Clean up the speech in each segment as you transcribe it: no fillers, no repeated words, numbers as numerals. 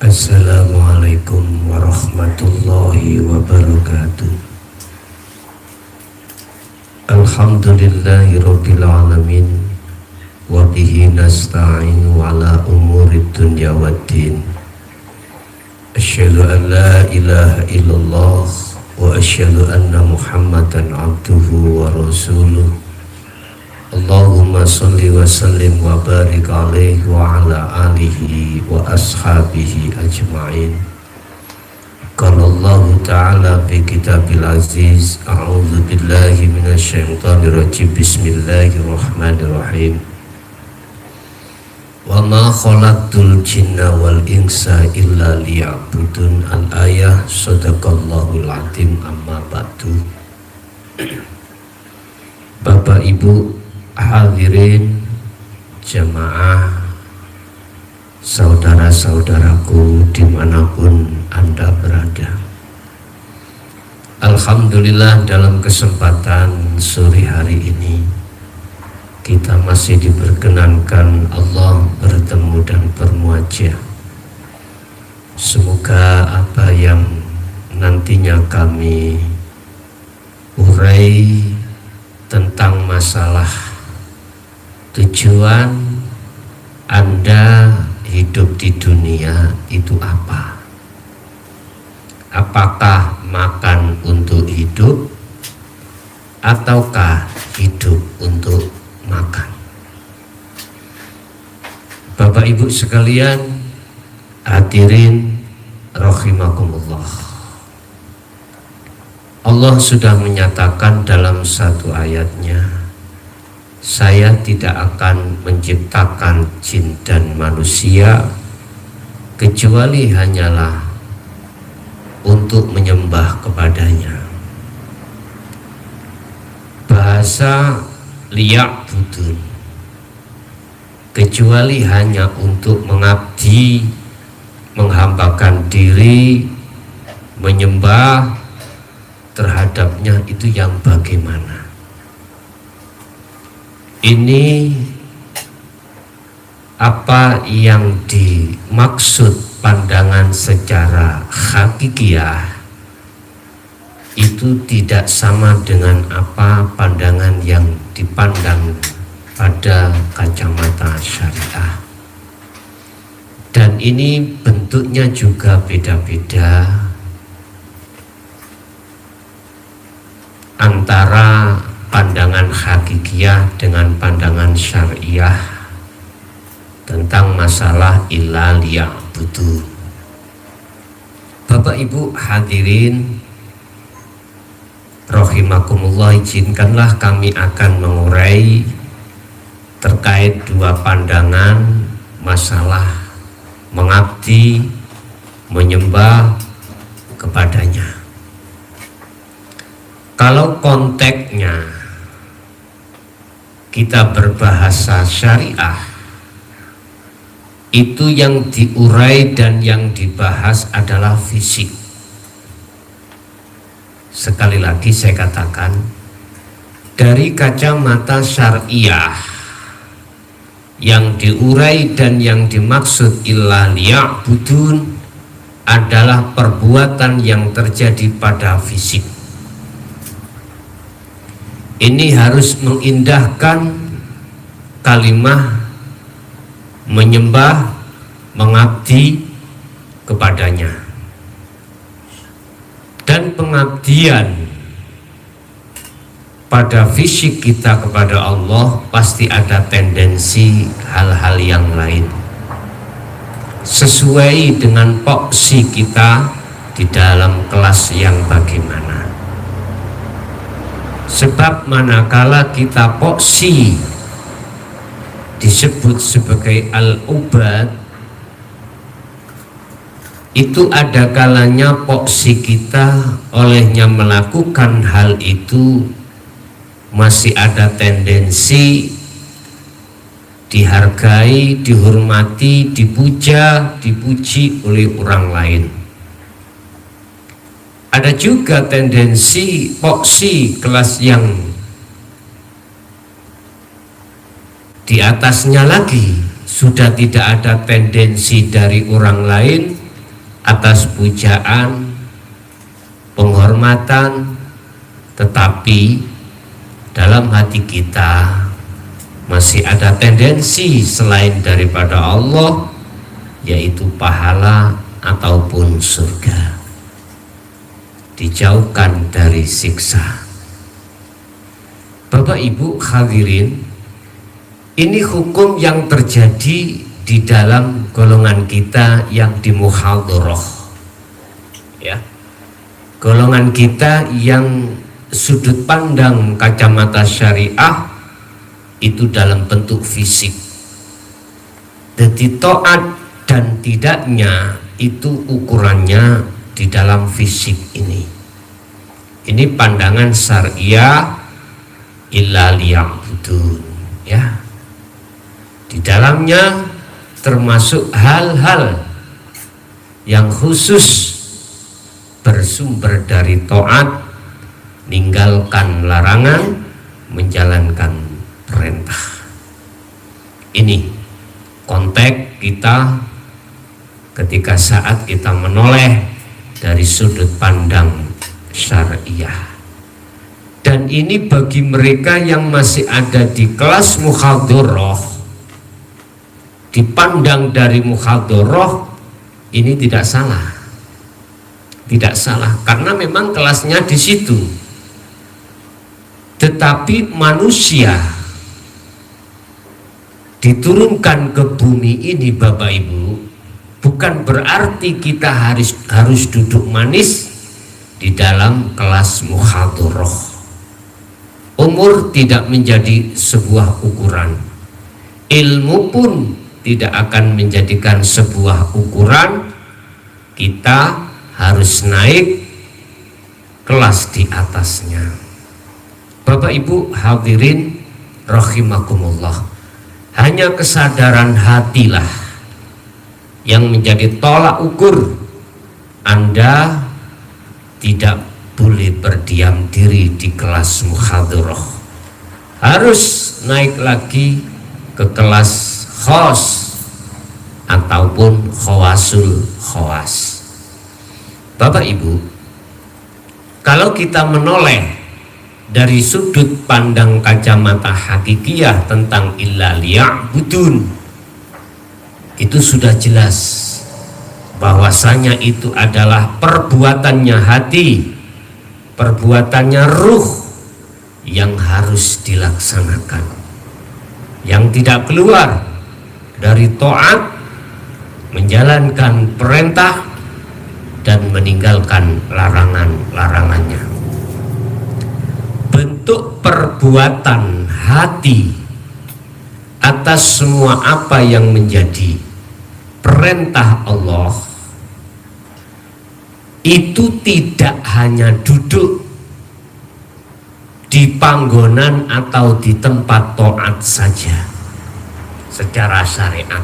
Assalamualaikum warahmatullahi wabarakatuh. Alhamdulillahi rabbil alamin, wa bihi nasta'inu ala umurid dunya waddin. Asyhadu an la ilaha illallah wa asyhadu anna Muhammadan abduhu wa rasuluh. Allahumma salli wa sallim wa barik alaihi wa ala alihi wa ashabihi ajma'in. Qala Allah ta'ala fi kitabil aziz, a'udzu billahi minasyaitonir rajim, bismillahirrahmanirrahim. Wa ma khalaqtul jinna wal insa illa liya'budun. Al-ayah, sadaqallahul azim. Amma ba'du. Bapak Ibu hadirin jamaah, saudara-saudaraku dimanapun Anda berada, alhamdulillah dalam kesempatan sore hari ini kita masih diperkenankan Allah bertemu dan bermuajah. Semoga apa yang nantinya kami urai tentang masalah tujuan Anda hidup di dunia itu apa? Apakah makan untuk hidup ataukah hidup untuk makan? Bapak Ibu sekalian, hadirin rahimakumullah, Allah sudah menyatakan dalam satu ayatnya, saya tidak akan menciptakan jin dan manusia kecuali hanyalah untuk menyembah kepadanya. Bahasa liya'budun, kecuali hanya untuk mengabdi, menghambakan diri, menyembah terhadapnya, itu yang bagaimana? Ini apa yang dimaksud pandangan secara hakikiyah itu tidak sama dengan apa pandangan yang dipandang pada kacamata syariah, dan ini bentuknya juga beda-beda antara pandangan hakikiyah dengan pandangan syariah tentang masalah illa liya'budu. Bapak Ibu hadirin rahimakumullah, izinkanlah kami akan mengurai terkait dua pandangan masalah mengabdi, menyembah kepadanya. Kalau konteksnya kita berbahasa syariah, itu yang diurai dan yang dibahas adalah fisik. Sekali lagi saya katakan, dari kacamata syariah, yang diurai dan yang dimaksud illa liya'budun adalah perbuatan yang terjadi pada fisik. Ini harus mengindahkan kalimah menyembah, mengabdi kepadanya. Dan pengabdian pada fisik kita kepada Allah pasti ada tendensi hal-hal yang lain, sesuai dengan porsi kita di dalam kelas yang bagaimana. Sebab manakala kita porsi disebut sebagai al-ubad, itu ada kalanya porsi kita olehnya melakukan hal itu masih ada tendensi dihargai, dihormati, dipuja, dipuji oleh orang lain. Ada juga tendensi porsi kelas yang di atasnya lagi sudah tidak ada tendensi dari orang lain, atas pujaan, penghormatan, tetapi dalam hati kita masih ada tendensi selain daripada Allah, yaitu pahala ataupun surga. Dijauhkan dari siksa. Bapak Ibu hadirin, ini hukum yang terjadi di dalam golongan kita yang di muhadharah, ya. Golongan kita yang sudut pandang kacamata syariah itu dalam bentuk fisik. Jadi taat dan tidaknya itu ukurannya di dalam fisik ini. Ini pandangan syariah illa liya'budun, ya. Di dalamnya termasuk hal-hal yang khusus bersumber dari taat, meninggalkan larangan, menjalankan perintah. Ini konteks kita ketika saat kita menoleh dari sudut pandang syariah. Dan ini bagi mereka yang masih ada di kelas muhadharah, dipandang dari muhadharah, ini tidak salah. Tidak salah, karena memang kelasnya di situ. Tetapi manusia diturunkan ke bumi ini, Bapak Ibu, bukan berarti kita harus duduk manis di dalam kelas muhadharah. Umur tidak menjadi sebuah ukuran. Ilmu pun tidak akan menjadikan sebuah ukuran. Kita harus naik kelas di atasnya. Bapak Ibu hadirin rahimakumullah, hanya kesadaran hatilah yang menjadi tolak ukur. Anda tidak boleh berdiam diri di kelas muhadharah, harus naik lagi ke kelas khos ataupun khawasul khawas. Bapak Ibu, kalau kita menoleh dari sudut pandang kacamata hakikiyah tentang illa liya'budun, itu sudah jelas bahwasanya itu adalah perbuatannya hati, perbuatannya ruh yang harus dilaksanakan, yang tidak keluar dari taat, menjalankan perintah dan meninggalkan larangan-larangannya. Bentuk perbuatan hati atas semua apa yang menjadi perintah Allah itu tidak hanya duduk di panggonan atau di tempat taat saja secara syariat,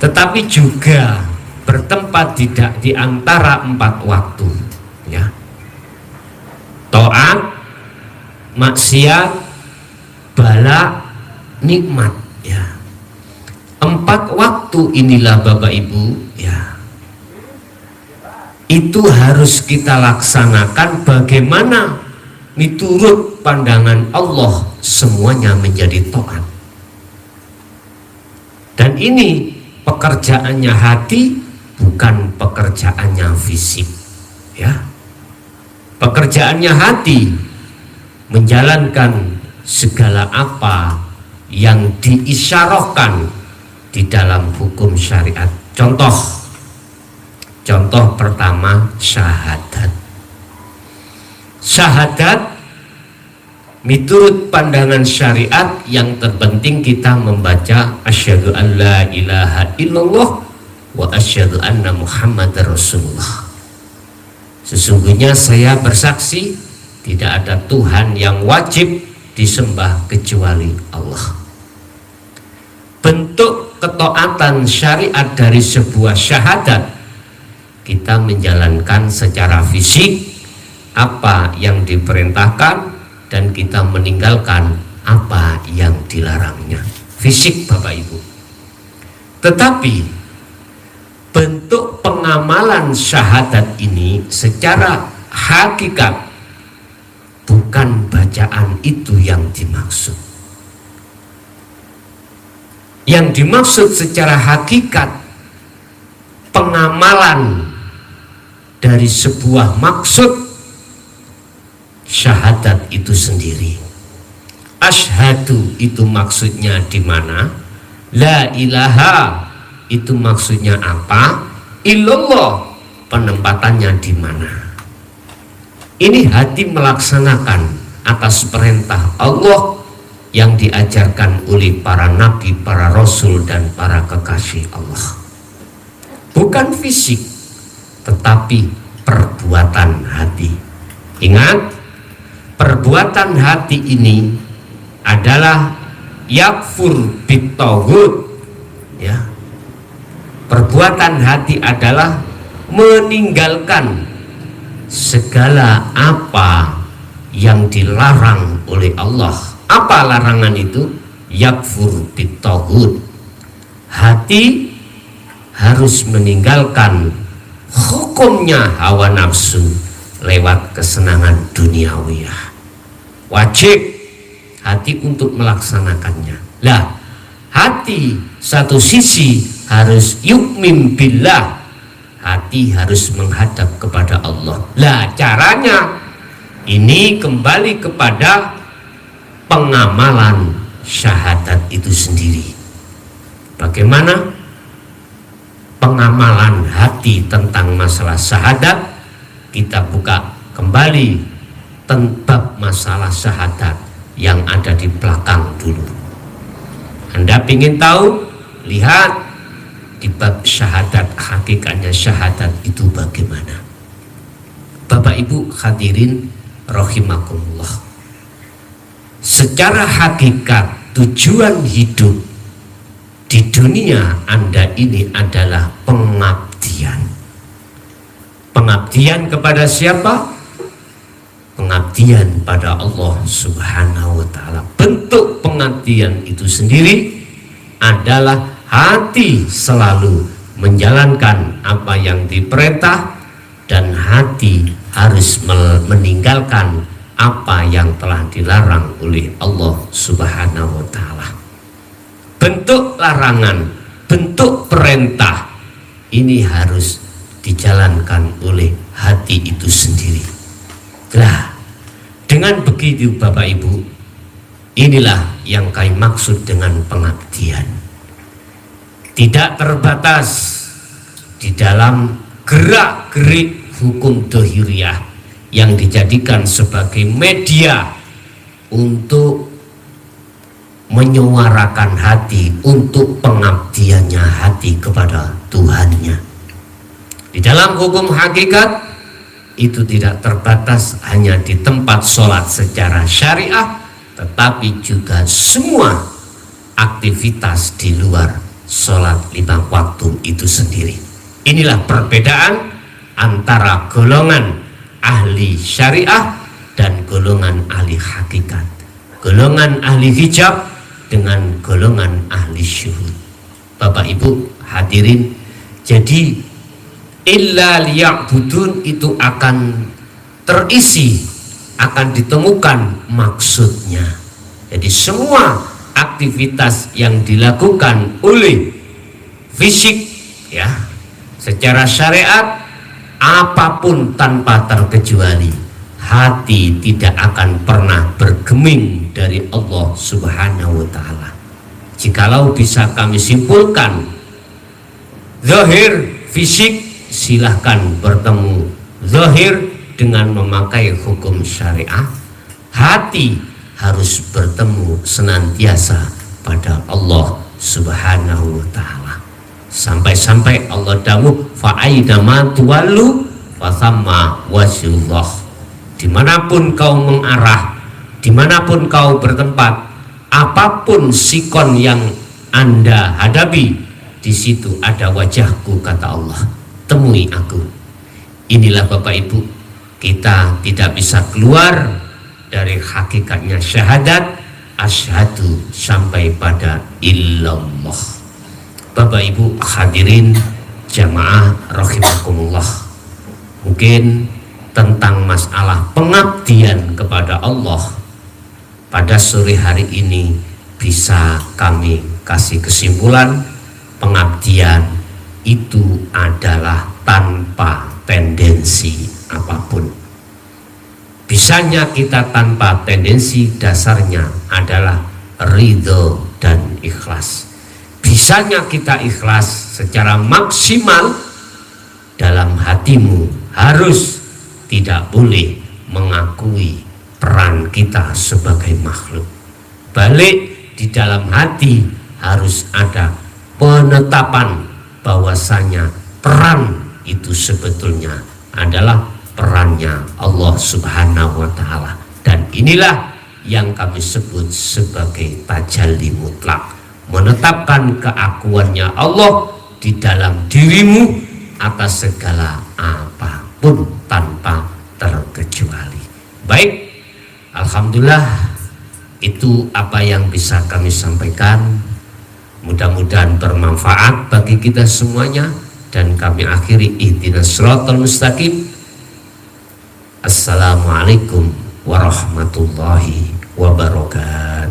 tetapi juga bertempat di antara 4 waktu, ya. Taat, maksiat, bala, nikmat, ya. 4 waktu inilah Bapak Ibu, ya, itu harus kita laksanakan. Bagaimana miturut pandangan Allah semuanya menjadi taat. Dan ini pekerjaannya hati, bukan pekerjaannya fisik, ya. Pekerjaannya hati menjalankan segala apa yang diisyarahkan di dalam hukum syariat. Contoh pertama, syahadat. Syahadat miturut pandangan syariat yang terpenting kita membaca asyhadu an la ilaha illallah wa asyhadu anna muhammadar rasulullah. Sesungguhnya saya bersaksi tidak ada Tuhan yang wajib disembah kecuali Allah. Bentuk ketaatan syariat dari sebuah syahadat, kita menjalankan secara fisik apa yang diperintahkan dan kita meninggalkan apa yang dilarangnya. Fisik Bapak Ibu. Tetapi bentuk pengawalan Pengamalan syahadat ini secara hakikat bukan bacaan itu yang dimaksud. Yang dimaksud secara hakikat pengamalan dari sebuah maksud syahadat itu sendiri. Asyhadu itu maksudnya di mana? La ilaha itu maksudnya apa? Illallah penempatannya di mana? Ini hati melaksanakan atas perintah Allah yang diajarkan oleh para nabi, para rasul, dan para kekasih Allah. Bukan fisik, tetapi perbuatan hati. Ingat, perbuatan hati ini adalah yakfur bitaghut, ya. Perbuatan hati adalah meninggalkan segala apa yang dilarang oleh Allah. Apa larangan itu? Yakfur bitaghut. Hati harus meninggalkan hukumnya hawa nafsu lewat kesenangan duniawiyah. Wajib hati untuk melaksanakannya. Lah, hati satu sisi harus yu'min billah, hati harus menghadap kepada Allah. Lah, caranya ini kembali kepada pengamalan syahadat itu sendiri. Bagaimana pengamalan hati tentang masalah syahadat? Kita buka kembali tentang masalah syahadat yang ada di belakang dulu. Anda ingin tahu? Lihat di bab syahadat, hakikatnya syahadat itu bagaimana. Bapak Ibu hadirin rahimakumullah, secara hakikat tujuan hidup di dunia Anda ini adalah pengabdian. Pengabdian kepada siapa? Pengabdian pada Allah Subhanahu wa ta'ala. Bentuk pengabdian itu sendiri adalah hati selalu menjalankan apa yang diperintah dan hati harus meninggalkan apa yang telah dilarang oleh Allah Subhanahu wa ta'ala. Bentuk larangan, bentuk perintah ini harus dijalankan oleh hati itu sendiri. Lah, dengan begitu Bapak Ibu, inilah yang kami maksud dengan pengabdian. Tidak terbatas di dalam gerak-gerik hukum dohiriyah yang dijadikan sebagai media untuk menyuarakan hati, untuk pengabdiannya hati kepada Tuhannya. Di dalam hukum hakikat itu tidak terbatas hanya di tempat sholat secara syariah, tetapi juga semua aktivitas di luar sholat 5 waktu itu sendiri. Inilah perbedaan antara golongan ahli syariah dan golongan ahli hakikat, golongan ahli hijab dengan golongan ahli syuhud. Bapak Ibu hadirin, jadi illa liya'budun itu akan terisi, akan ditemukan maksudnya. Jadi semua aktivitas yang dilakukan oleh fisik, ya, secara syariat, apapun tanpa terkecuali, hati tidak akan pernah bergeming dari Allah Subhanahu wa ta'ala. Jikalau bisa kami simpulkan, zahir fisik silahkan bertemu zahir dengan memakai hukum syariah, hati harus bertemu senantiasa pada Allah Subhanahu wa ta'ala. Sampai-sampai Allah dawuh fa'aina ma tuwallu fathamma wajhullah. Dimanapun kau mengarah, dimanapun kau bertempat, apapun sikon yang Anda hadapi, di situ ada wajahku, kata Allah. Temui aku. Inilah Bapak Ibu, kita tidak bisa keluar dari hakikatnya syahadat asyhadu sampai pada illallah. Bapak Ibu hadirin jamaah rahimakumullah, mungkin tentang masalah pengabdian kepada Allah pada sore hari ini bisa kami kasih kesimpulan. Pengabdian itu adalah tanpa tendensi apapun. Bisanya kita tanpa tendensi, dasarnya adalah ridho dan ikhlas. Bisanya kita ikhlas secara maksimal, dalam hatimu harus tidak boleh mengakui peran kita sebagai makhluk. Balik di dalam hati harus ada penetapan bahwasanya peran itu sebetulnya adalah perannya Allah Subhanahu wa Ta'ala, dan inilah yang kami sebut sebagai tajalli mutlak, menetapkan keakuannya Allah di dalam dirimu atas segala apapun tanpa terkecuali. Baik, alhamdulillah, itu apa yang bisa kami sampaikan. Mudah-mudahan bermanfaat bagi kita semuanya, dan kami akhiri ihdinas shiratal mustaqim. Assalamualaikum warahmatullahi wabarakatuh.